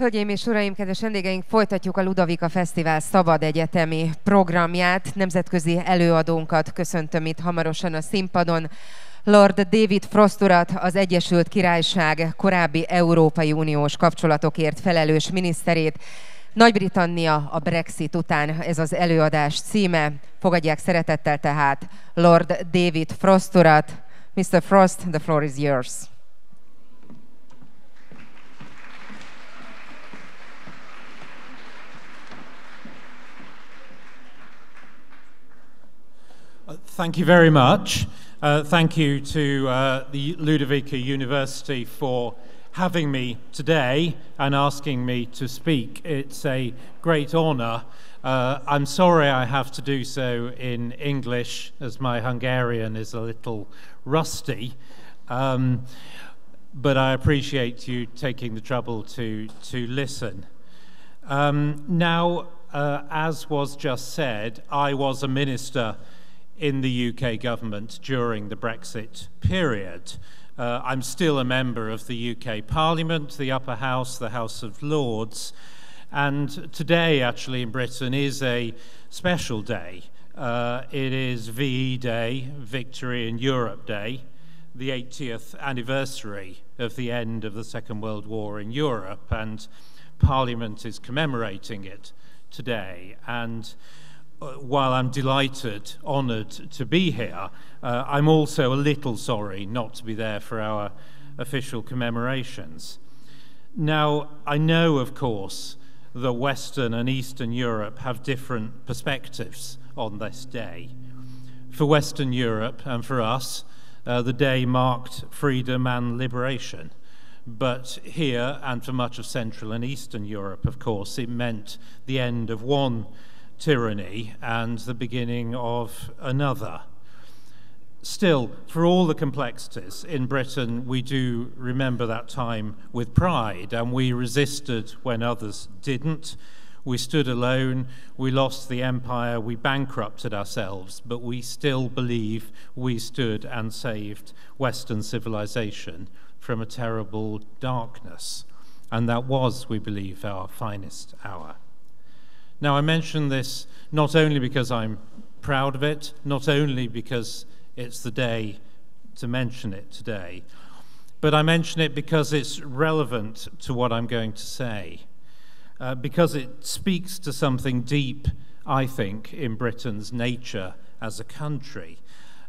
Hölgyeim és uraim, kedves vendégeink, folytatjuk a Ludovika Festival szabad egyetemi programját. Nemzetközi előadónkat köszöntöm itt hamarosan a színpadon. Lord David Frost urat, az Egyesült Királyság korábbi Európai Uniós kapcsolatokért felelős miniszterét. Nagy-Britannia a Brexit után, ez az előadás címe. Fogadják szeretettel tehát Lord David Frost urat. Mr. Frost, the floor is yours. Thank you very much. Thank you to the Ludovika University for having me today and asking me to speak. It's a great honor. I'm sorry I have to do so in English, as my Hungarian is a little rusty, but I appreciate you taking the trouble to listen. Now, as was just said, I was a minister in the UK government during the Brexit period. I'm still a member of the UK Parliament, the Upper House, the House of Lords, and today actually in Britain is a special day. It is VE Day, Victory in Europe Day, the 80th anniversary of the end of the Second World War in Europe, and Parliament is commemorating it today. And while I'm delighted, honoured to be here, I'm also a little sorry not to be there for our official commemorations. Now, I know, of course, that Western and Eastern Europe have different perspectives on this day. For Western Europe and for us, the day marked freedom and liberation. But here, and for much of Central and Eastern Europe, of course, it meant the end of one tyranny and the beginning of another. Still, for all the complexities, in Britain we do remember that time with pride, and we resisted when others didn't. We stood alone, we lost the empire, we bankrupted ourselves, but we still believe we stood and saved Western civilization from a terrible darkness. And that was, we believe, our finest hour. Now, I mention this not only because I'm proud of it, not only because it's the day to mention it today, but I mention it because it's relevant to what I'm going to say, because it speaks to something deep, I think, in Britain's nature as a country,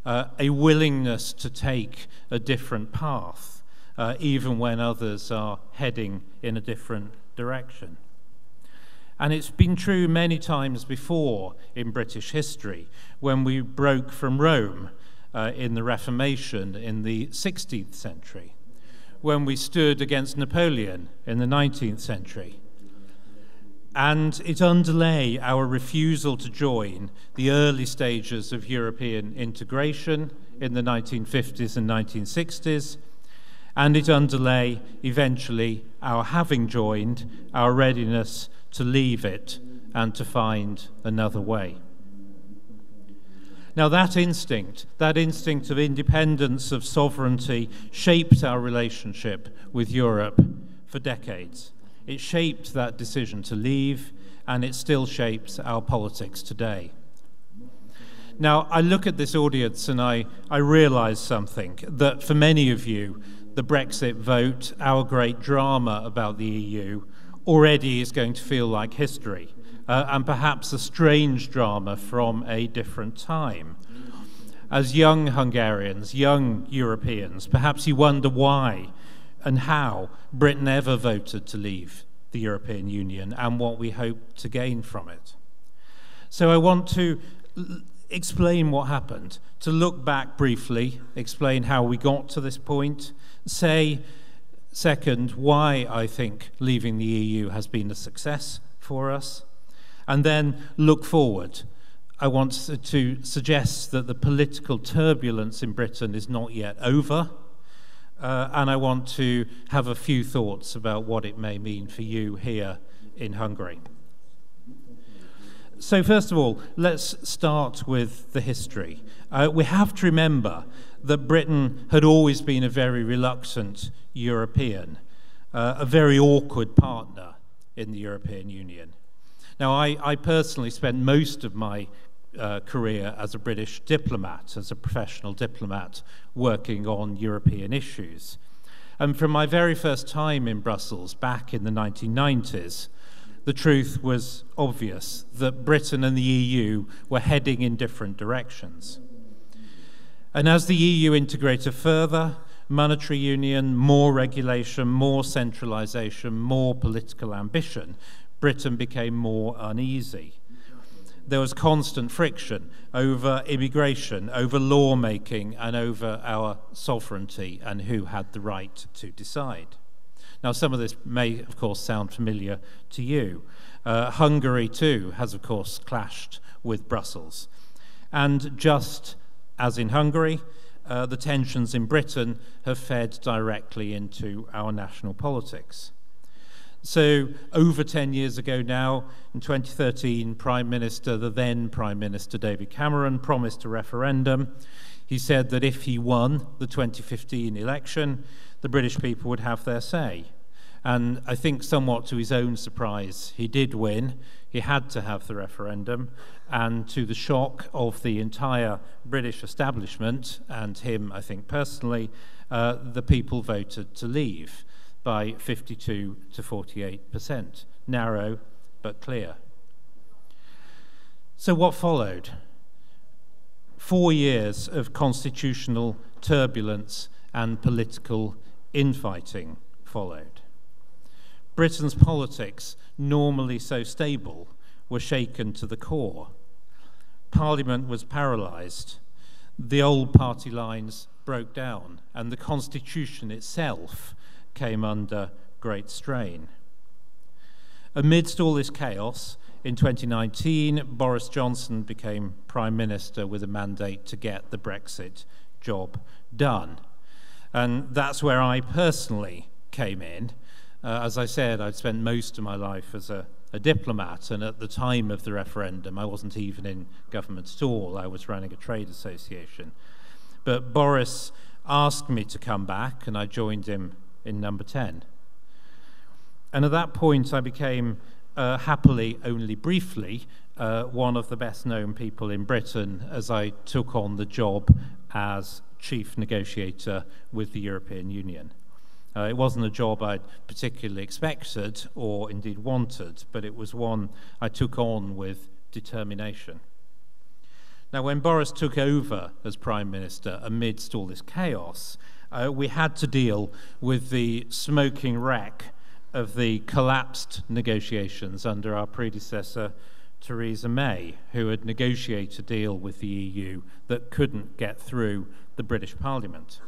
a willingness to take a different path, even when others are heading in a different direction. And it's been true many times before in British history, when we broke from Rome in the Reformation in the 16th century, when we stood against Napoleon in the 19th century. And it underlay our refusal to join the early stages of European integration in the 1950s and 1960s, and it underlay eventually our having joined, our readiness to leave it and to find another way. Now that instinct of independence, of sovereignty, shaped our relationship with Europe for decades. It shaped that decision to leave, and it still shapes our politics today. Now, I look at this audience and I realize something, that for many of you, the Brexit vote, our great drama about the EU, already is going to feel like history, and perhaps a strange drama from a different time. As young Hungarians, young Europeans, perhaps you wonder why and how Britain ever voted to leave the European Union and what we hope to gain from it. So I want to explain what happened, to look back briefly, explain how we got to this point, say, second, why I think leaving the EU has been a success for us, and then look forward. I want to suggest that the political turbulence in Britain is not yet over, and I want to have a few thoughts about what it may mean for you here in Hungary. So first of all, let's start with the history. We have to remember that Britain had always been a very reluctant European, a very awkward partner in the European Union. Now, I personally spent most of my career as a British diplomat, as a professional diplomat, working on European issues. And from my very first time in Brussels back in the 1990s, the truth was obvious that Britain and the EU were heading in different directions. And as the EU integrated further, monetary union, more regulation, more centralisation, more political ambition, Britain became more uneasy. There was constant friction over immigration, over lawmaking, and over our sovereignty and who had the right to decide. Now, some of this may, of course, sound familiar to you. Hungary, too, has, of course, clashed with Brussels. And just as in Hungary, the tensions in Britain have fed directly into our national politics. So over 10 years ago now, in 2013, the then Prime Minister David Cameron promised a referendum. He said that if he won the 2015 election, the British people would have their say. And I think somewhat to his own surprise, he did win. He had to have the referendum. And to the shock of the entire British establishment, and him, I think personally, the people voted to leave by 52 to 48%. Narrow, but clear. So what followed? 4 years of constitutional turbulence and political infighting followed. Britain's politics, normally so stable, were shaken to the core. Parliament was paralysed. The old party lines broke down, and the constitution itself came under great strain. Amidst all this chaos, in 2019, Boris Johnson became Prime Minister with a mandate to get the Brexit job done. And that's where I personally came in. As I said, I'd spent most of my life as a diplomat, and at the time of the referendum, I wasn't even in government at all. I was running a trade association. But Boris asked me to come back, and I joined him in number 10. And at that point, I became, happily, only briefly, one of the best-known people in Britain as I took on the job as chief negotiator with the European Union. It wasn't a job I'd particularly expected or indeed wanted, but it was one I took on with determination. Now, when Boris took over as Prime Minister amidst all this chaos, we had to deal with the smoking wreck of the collapsed negotiations under our predecessor, Theresa May, who had negotiated a deal with the EU that couldn't get through the British Parliament.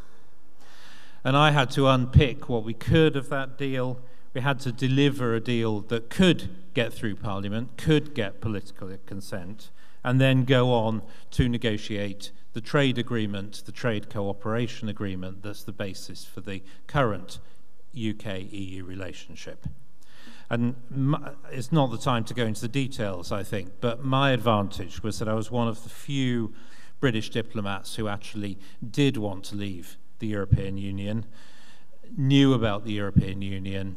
And I had to unpick what we could of that deal. We had to deliver a deal that could get through Parliament, could get political consent, and then go on to negotiate the trade agreement, the trade cooperation agreement that's the basis for the current UK-EU relationship. And it's not the time to go into the details, I think, but my advantage was that I was one of the few British diplomats who actually did want to leave the European Union, knew about the European Union,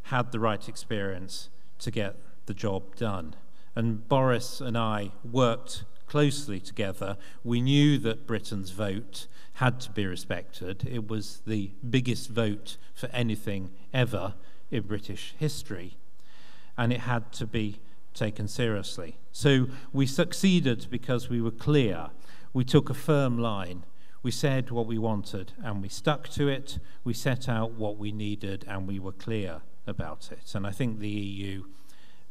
had the right experience to get the job done. And Boris and I worked closely together. We knew that Britain's vote had to be respected. It was the biggest vote for anything ever in British history, and it had to be taken seriously. So we succeeded because we were clear. We took a firm line. We said what we wanted, and we stuck to it. We set out what we needed, and we were clear about it. And I think the EU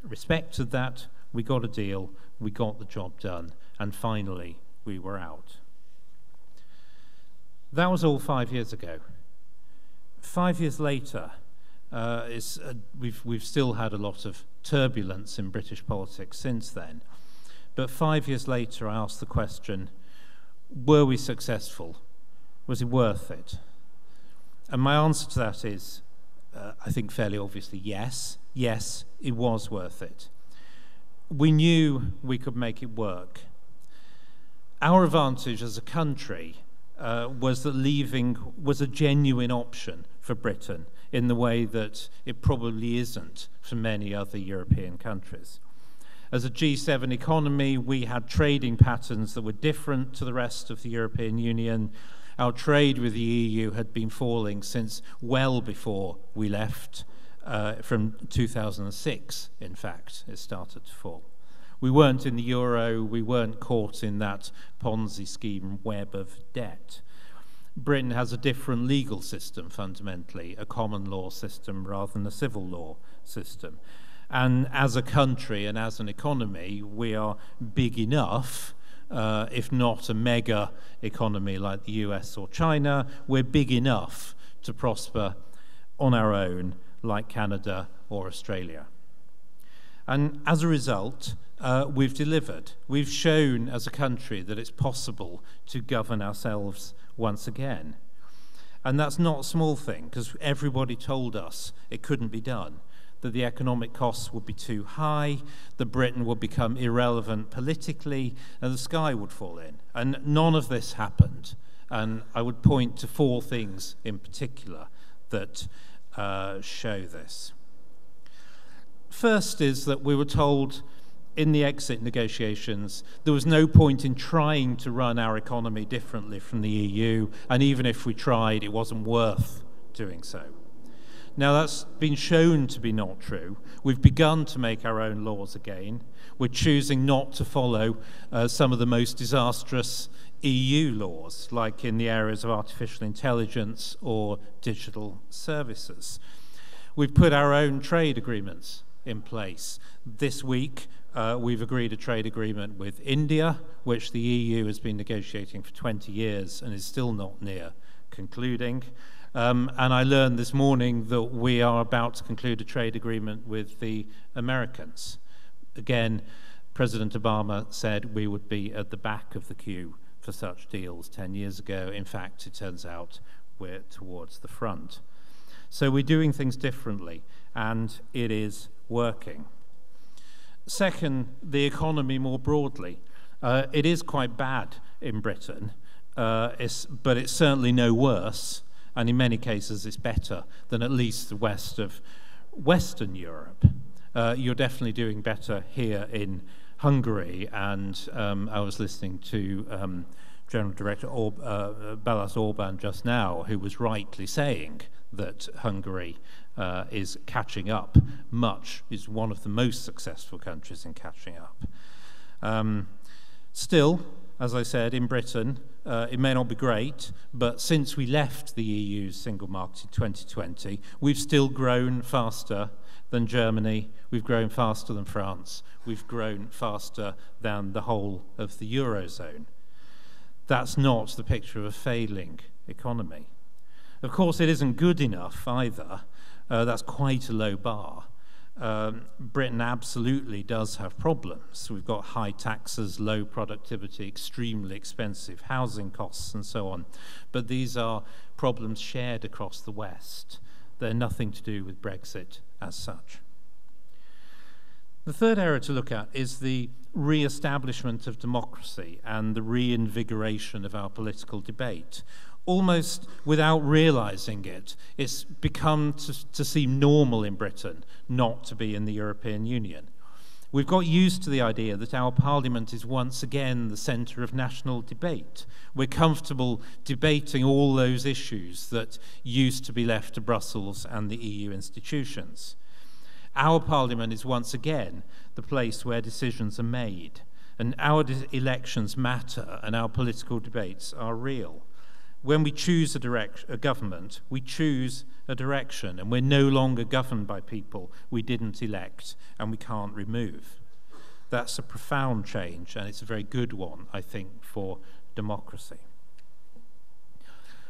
respected that. We got a deal. We got the job done. And finally, we were out. That was all 5 years ago. 5 years later, we've still had a lot of turbulence in British politics since then. But 5 years later, I asked the question, were we successful? Was it worth it? And my answer to that is, I think fairly obviously, yes. Yes, it was worth it. We knew we could make it work. Our advantage as a country was that leaving was a genuine option for Britain. in the way that it probably isn't for many other European countries. As a G7 economy, we had trading patterns that were different to the rest of the European Union. Our trade with the EU had been falling since well before we left. From 2006, in fact, it started to fall. We weren't in the euro, we weren't caught in that Ponzi scheme web of debt. Britain has a different legal system, fundamentally, a common law system rather than a civil law system. And as a country and as an economy, we are big enough, if not a mega economy like the US or China, we're big enough to prosper on our own, like Canada or Australia. And as a result, we've delivered. We've shown as a country that it's possible to govern ourselves once again. And that's not a small thing, because everybody told us it couldn't be done, that the economic costs would be too high, that Britain would become irrelevant politically, and the sky would fall in. And none of this happened. And I would point to 4 things in particular that show this. First is that we were told in the exit negotiations there was no point in trying to run our economy differently from the EU, and even if we tried, it wasn't worth doing so. Now that's been shown to be not true. We've begun to make our own laws again. We're choosing not to follow some of the most disastrous EU laws, like in the areas of artificial intelligence or digital services. We've put our own trade agreements in place. This week, we've agreed a trade agreement with India, which the EU has been negotiating for 20 years and is still not near concluding. And I learned this morning that we are about to conclude a trade agreement with the Americans. Again, President Obama said we would be at the back of the queue for such deals 10 years ago. In fact, it turns out we're towards the front. So we're doing things differently, and it is working. Second, the economy more broadly. It is quite bad in Britain, but it's certainly no worse, and in many cases it's better than at least the west of Western Europe. You're definitely doing better here in Hungary, and I was listening to General Director Balázs Orbán just now, who was rightly saying that Hungary is catching up is one of the most successful countries in catching up. Still, as I said, in Britain, it may not be great, but since we left the EU's single market in 2020, we've still grown faster than Germany, we've grown faster than France, we've grown faster than the whole of the Eurozone. That's not the picture of a failing economy. Of course, it isn't good enough either. That's quite a low bar. Britain absolutely does have problems. We've got high taxes, low productivity, extremely expensive housing costs, and so on. But these are problems shared across the West. They're nothing to do with Brexit as such. The third area to look at is the re-establishment of democracy and the reinvigoration of our political debate. Almost without realizing it, it's become to seem normal in Britain not to be in the European Union. We've got used to the idea that our parliament is once again the centre of national debate. We're comfortable debating all those issues that used to be left to Brussels and the EU institutions. Our parliament is once again the place where decisions are made, and our elections matter and our political debates are real. When we choose a government, we choose a direction, and we're no longer governed by people we didn't elect and we can't remove. That's a profound change, and it's a very good one, I think, for democracy.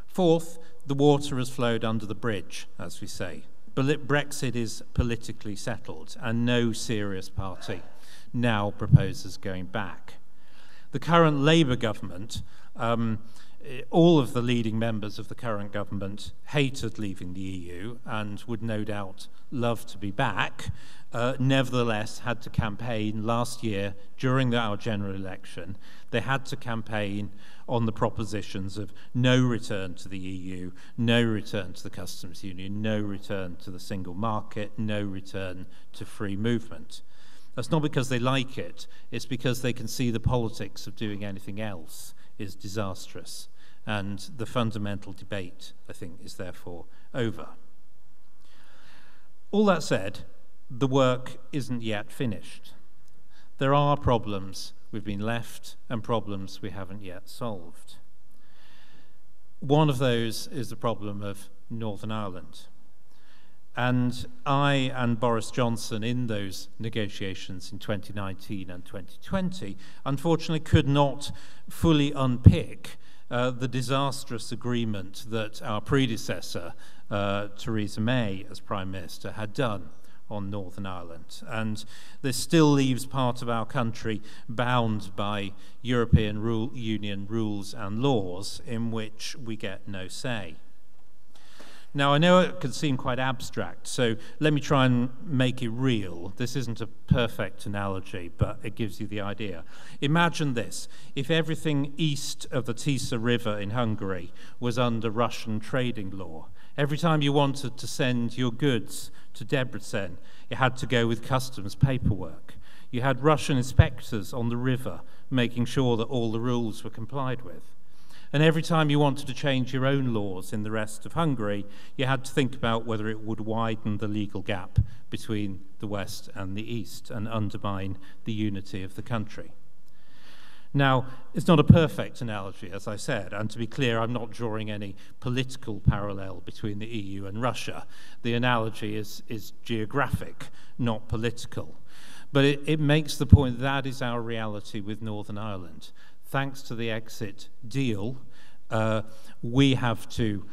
Fourth, the water has flowed under the bridge, as we say. Brexit is politically settled, and no serious party now proposes going back. The current Labour government all of the leading members of the current government hated leaving the EU and would no doubt love to be back, nevertheless had to campaign last year during our general election. They had to campaign on the propositions of no return to the EU, no return to the customs union, no return to the single market, no return to free movement. That's not because they like it, it's because they can see the politics of doing anything else is disastrous. And the fundamental debate, I think, is therefore over. All that said, the work isn't yet finished. There are problems we've been left and problems we haven't yet solved. One of those is the problem of Northern Ireland. And I and Boris Johnson in those negotiations in 2019 and 2020 unfortunately could not fully unpick the disastrous agreement that our predecessor, Theresa May, as Prime Minister, had done on Northern Ireland. And this still leaves part of our country bound by European Union rules and laws in which we get no say. Now, I know it can seem quite abstract, so let me try and make it real. This isn't a perfect analogy, but it gives you the idea. Imagine this. If everything east of the Tisa River in Hungary was under Russian trading law, every time you wanted to send your goods to Debrecen, you had to go with customs paperwork. You had Russian inspectors on the river making sure that all the rules were complied with. And every time you wanted to change your own laws in the rest of Hungary, you had to think about whether it would widen the legal gap between the West and the East and undermine the unity of the country. Now, it's not a perfect analogy, as I said, and to be clear, I'm not drawing any political parallel between the EU and Russia. The analogy is geographic, not political. But it makes the point that is our reality with Northern Ireland. Thanks to the exit deal, we have to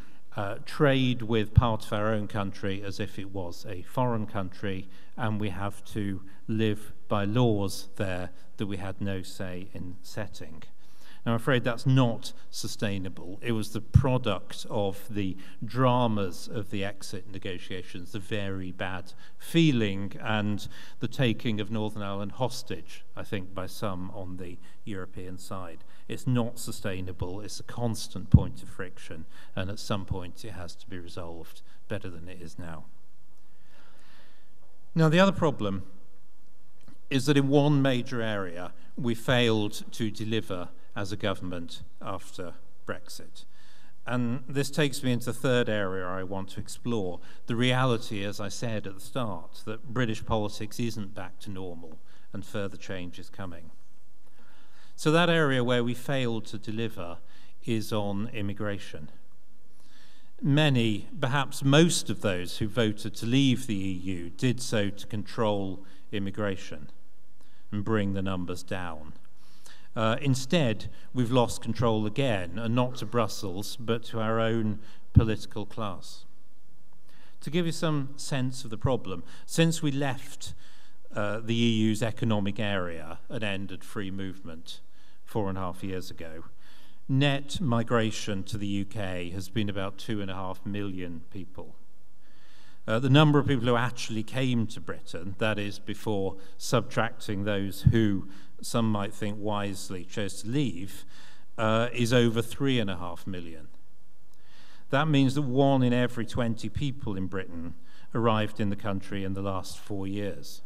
trade with part of our own country as if it was a foreign country, and we have to live by laws there that we had no say in setting. Now, I'm afraid that's not sustainable. It was the product of the dramas of the exit negotiations, the very bad feeling, and the taking of Northern Ireland hostage, I think, by some on the European side. It's not sustainable. It's a constant point of friction, and at some point it has to be resolved better than it is now. Now, the other problem is that in one major area we failed to deliver as a government after Brexit. And this takes me into the third area I want to explore, the reality, as I said at the start, that British politics isn't back to normal and further change is coming. So that area where we failed to deliver is on immigration. Many, perhaps most of those who voted to leave the EU did so to control immigration and bring the numbers down. Instead, we've lost control again, and not to Brussels, but to our own political class. To give you some sense of the problem, since we left the EU's economic area and ended free movement 4.5 years ago, net migration to the UK has been about 2.5 million people. The number of people who actually came to Britain, that is before subtracting those who some might think wisely chose to leave, is over 3.5 million. That means that 1 in every 20 people in Britain arrived in the country in the last 4 years.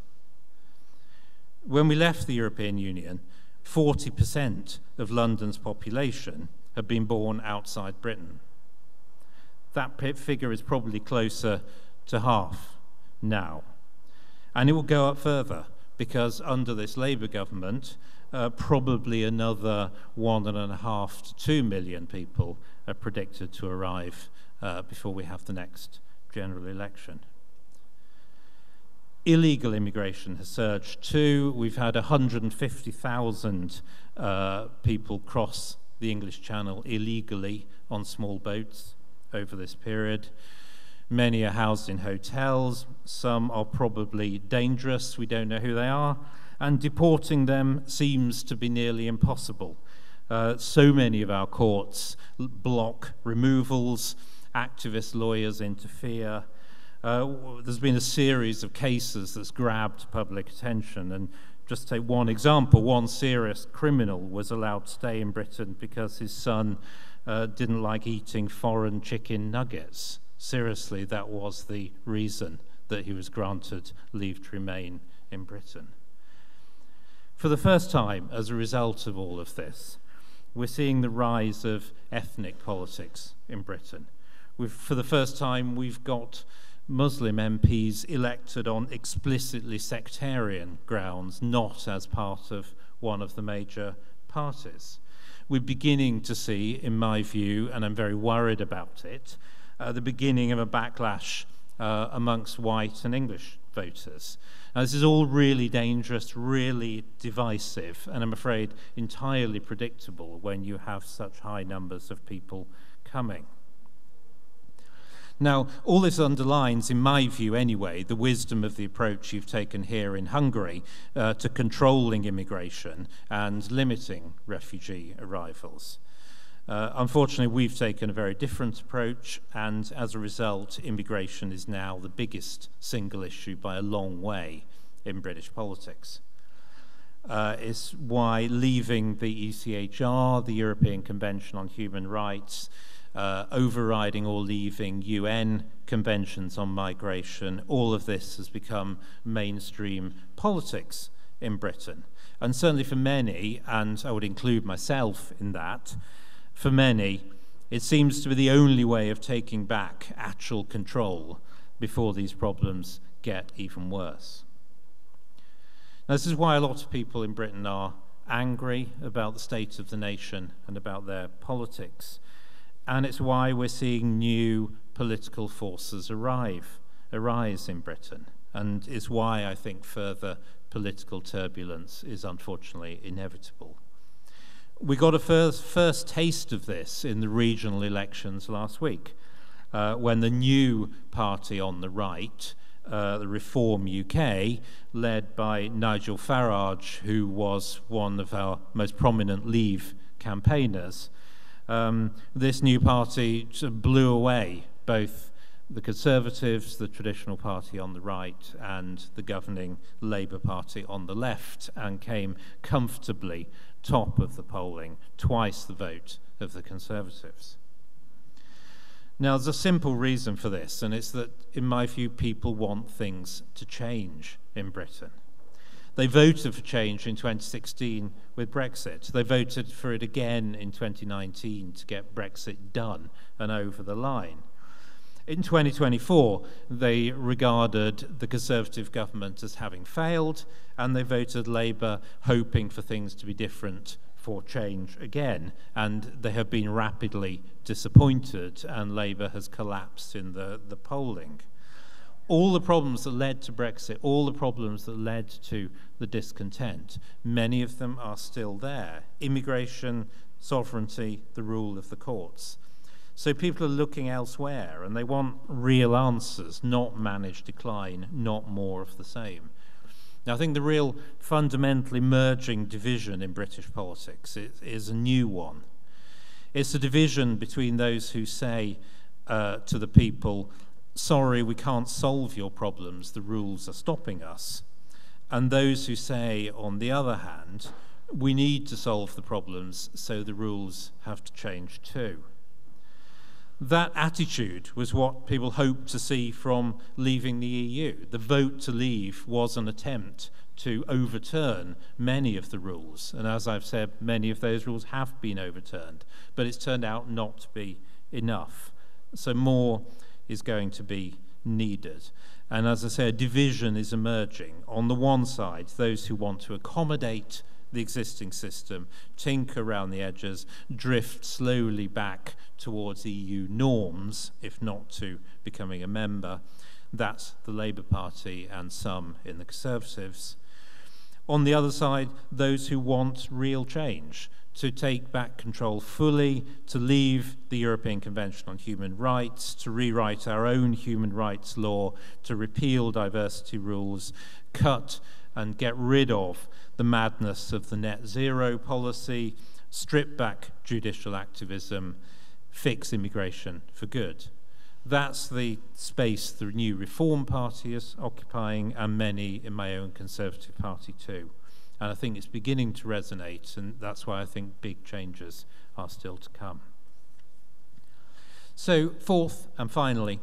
When we left the European Union, 40% of London's population had been born outside Britain. That figure is probably closer to half now. And it will go up further, because under this Labour government, probably another 1.5 to 2 million people are predicted to arrive before we have the next general election. Illegal immigration has surged too. We've had 150,000 people cross the English Channel illegally on small boats over this period. Many are housed in hotels. Some are probably dangerous. We don't know who they are. And deporting them seems to be nearly impossible. So many of our courts block removals, activist lawyers interfere. There's been a series of cases that's grabbed public attention, and just to take one example, one serious criminal was allowed to stay in Britain because his son didn't like eating foreign chicken nuggets. Seriously, that was the reason that he was granted leave to remain in Britain. For the first time, as a result of all of this, we're seeing the rise of ethnic politics in Britain. For the first time, we've got Muslim MPs elected on explicitly sectarian grounds, not as part of one of the major parties. We're beginning to see, in my view, and I'm very worried about it, the beginning of a backlash amongst white and English voters. Now, this is all really dangerous, really divisive, and I'm afraid entirely predictable when you have such high numbers of people coming. Now, all this underlines, in my view anyway, the wisdom of the approach you've taken here in Hungary to controlling immigration and limiting refugee arrivals. Unfortunately, we've taken a very different approach, and as a result, immigration is now the biggest single issue by a long way in British politics. It's why leaving the ECHR, the European Convention on Human Rights, overriding or leaving UN conventions on migration, all of this has become mainstream politics in Britain. And certainly for many, and I would include myself in that, for many, it seems to be the only way of taking back actual control before these problems get even worse. Now, this is why a lot of people in Britain are angry about the state of the nation and about their politics. And it's why we're seeing new political forces arise in Britain. And it's why I think further political turbulence is unfortunately inevitable. We got a first taste of this in the regional elections last week, when the new party on the right, the Reform UK, led by Nigel Farage, who was one of our most prominent Leave campaigners, this new party blew away both the Conservatives, the traditional party on the right, and the governing Labour Party on the left, and came comfortably top of the polling, twice the vote of the Conservatives. Now, there's a simple reason for this, and it's that, in my view, people want things to change in Britain. They voted for change in 2016 with Brexit. They voted for it again in 2019 to get Brexit done and over the line. In 2024, they regarded the Conservative government as having failed, and they voted Labour hoping for things to be different for change again. And they have been rapidly disappointed, and Labour has collapsed in the polling. All the problems that led to Brexit, all the problems that led to the discontent, many of them are still there. Immigration, sovereignty, the rule of the courts. So people are looking elsewhere, and they want real answers, not managed decline, not more of the same. Now, I think the real fundamental emerging division in British politics is a new one. It's a division between those who say to the people, sorry, we can't solve your problems, the rules are stopping us, and those who say, on the other hand, we need to solve the problems, so the rules have to change too. That attitude was what people hoped to see from leaving the EU. The vote to leave was an attempt to overturn many of the rules. And as I've said, many of those rules have been overturned. But it's turned out not to be enough. So more is going to be needed. And as I say, a division is emerging. On the one side, those who want to accommodate the existing system, tinker around the edges, drift slowly back towards EU norms, if not to becoming a member. That's the Labour Party and some in the Conservatives. On the other side, those who want real change, to take back control fully, to leave the European Convention on Human Rights, to rewrite our own human rights law, to repeal diversity rules, cut and get rid of the madness of the net zero policy, strip back judicial activism, fix immigration for good. That's the space the new Reform Party is occupying, and many in my own Conservative Party too. And I think it's beginning to resonate, and that's why I think big changes are still to come. So, fourth and finally,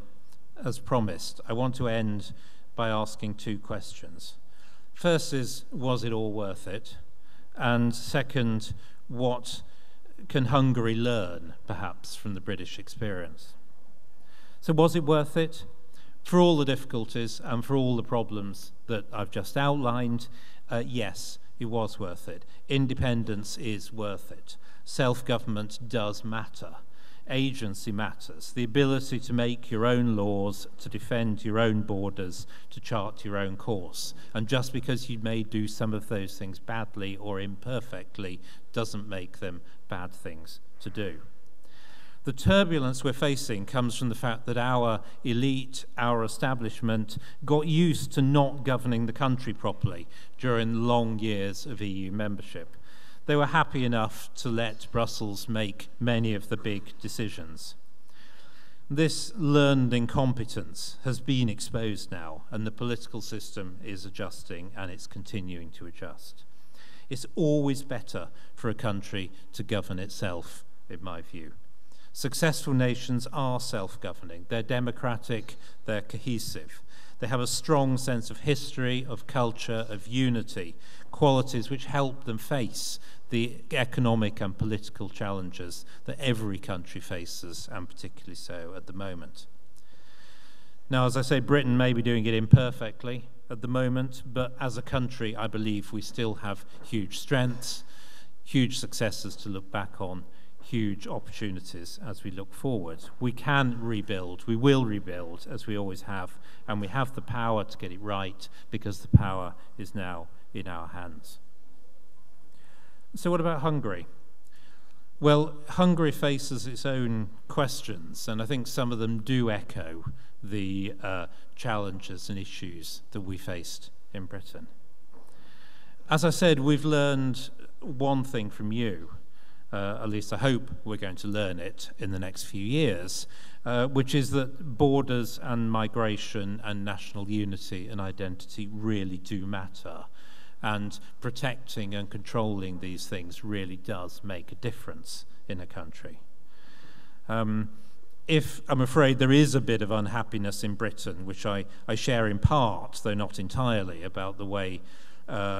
as promised, I want to end by asking two questions. First is, was it all worth it? And second, what can Hungary learn, perhaps, from the British experience? So was it worth it? For all the difficulties and for all the problems that I've just outlined, yes, it was worth it. Independence is worth it. Self-government does matter. Agency matters. The ability to make your own laws, to defend your own borders, to chart your own course. And just because you may do some of those things badly or imperfectly doesn't make them bad things to do. The turbulence we're facing comes from the fact that our elite, our establishment, got used to not governing the country properly during long years of EU membership. They were happy enough to let Brussels make many of the big decisions. This learned incompetence has been exposed now, and the political system is adjusting, and it's continuing to adjust. It's always better for a country to govern itself, in my view. Successful nations are self-governing. They're democratic, they're cohesive. They have a strong sense of history, of culture, of unity, qualities which help them face the economic and political challenges that every country faces, and particularly so at the moment. Now, as I say, Britain may be doing it imperfectly at the moment, but as a country, I believe we still have huge strengths, huge successes to look back on, huge opportunities as we look forward. We can rebuild, we will rebuild, as we always have, and we have the power to get it right because the power is now in our hands. So what about Hungary? Well, Hungary faces its own questions, and I think some of them do echo the challenges and issues that we faced in Britain. As I said, we've learned one thing from you, at least I hope we're going to learn it in the next few years, which is that borders and migration and national unity and identity really do matter. And protecting and controlling these things really does make a difference in a country. If I'm afraid there is a bit of unhappiness in Britain, which I share in part, though not entirely, about the way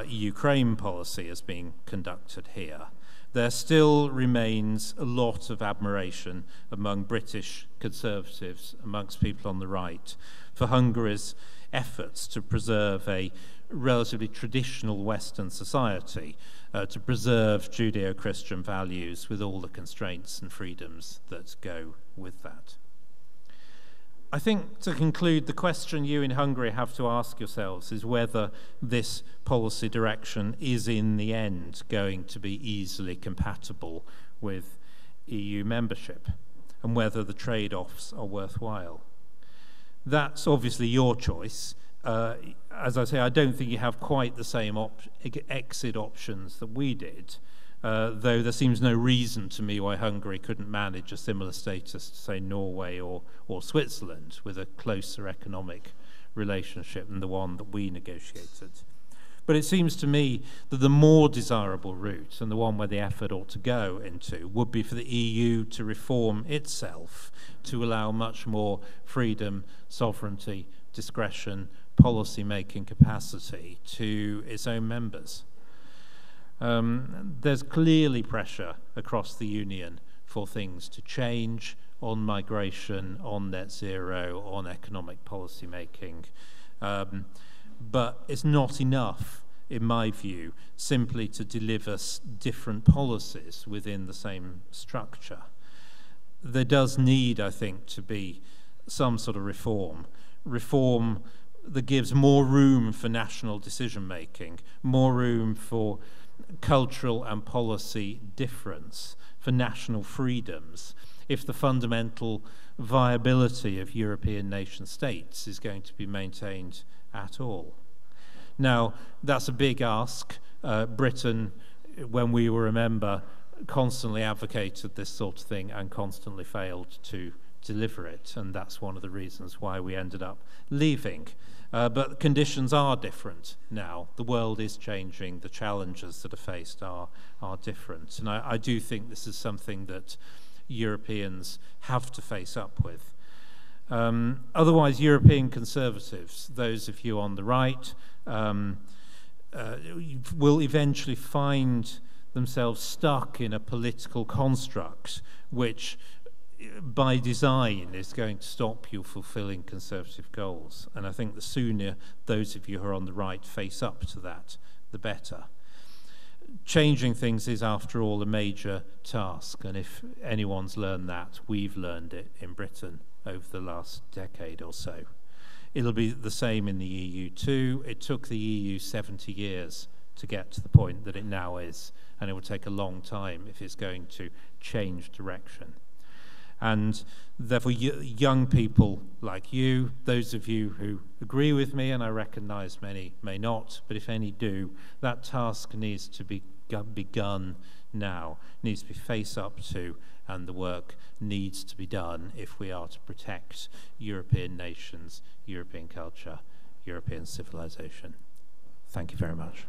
Ukraine policy is being conducted here, there still remains a lot of admiration among British Conservatives, amongst people on the right, for Hungary's efforts to preserve a relatively traditional Western society, to preserve Judeo-Christian values with all the constraints and freedoms that go with that. I think, to conclude, the question you in Hungary have to ask yourselves is whether this policy direction is in the end going to be easily compatible with EU membership, and whether the trade-offs are worthwhile. That's obviously your choice. As I say, I don't think you have quite the same exit options that we did, though there seems no reason to me why Hungary couldn't manage a similar status to, say, Norway or Switzerland, with a closer economic relationship than the one that we negotiated. But it seems to me that the more desirable route, and the one where the effort ought to go into, would be for the EU to reform itself, to allow much more freedom, sovereignty, discretion, policy-making capacity to its own members. There's clearly pressure across the Union for things to change on migration, on net zero, on economic policy making. But it's not enough, in my view, simply to deliver different policies within the same structure. There does need, I think, to be some sort of reform that gives more room for national decision making, more room for cultural and policy difference, for national freedoms, if the fundamental viability of European nation states is going to be maintained at all. Now, that's a big ask. Britain, when we were a member, constantly advocated this sort of thing and constantly failed to deliver it, and that's one of the reasons why we ended up leaving. But conditions are different now. The world is changing. The challenges that are faced are different. And I do think this is something that Europeans have to face up with. Otherwise, European conservatives, those of you on the right, will eventually find themselves stuck in a political construct which by design is going to stop you fulfilling conservative goals. And I think the sooner those of you who are on the right face up to that, the better. Changing things is, after all, a major task, and if anyone's learned that, we've learned it in Britain over the last decade or so. It'll be the same in the EU too. It took the EU 70 years to get to the point that it now is, and it will take a long time if it's going to change direction. And therefore, young people like you, those of you who agree with me, and I recognize many may not, but if any do, that task needs to be begun now, needs to be face up to, and the work needs to be done if we are to protect European nations, European culture, European civilization. Thank you very much.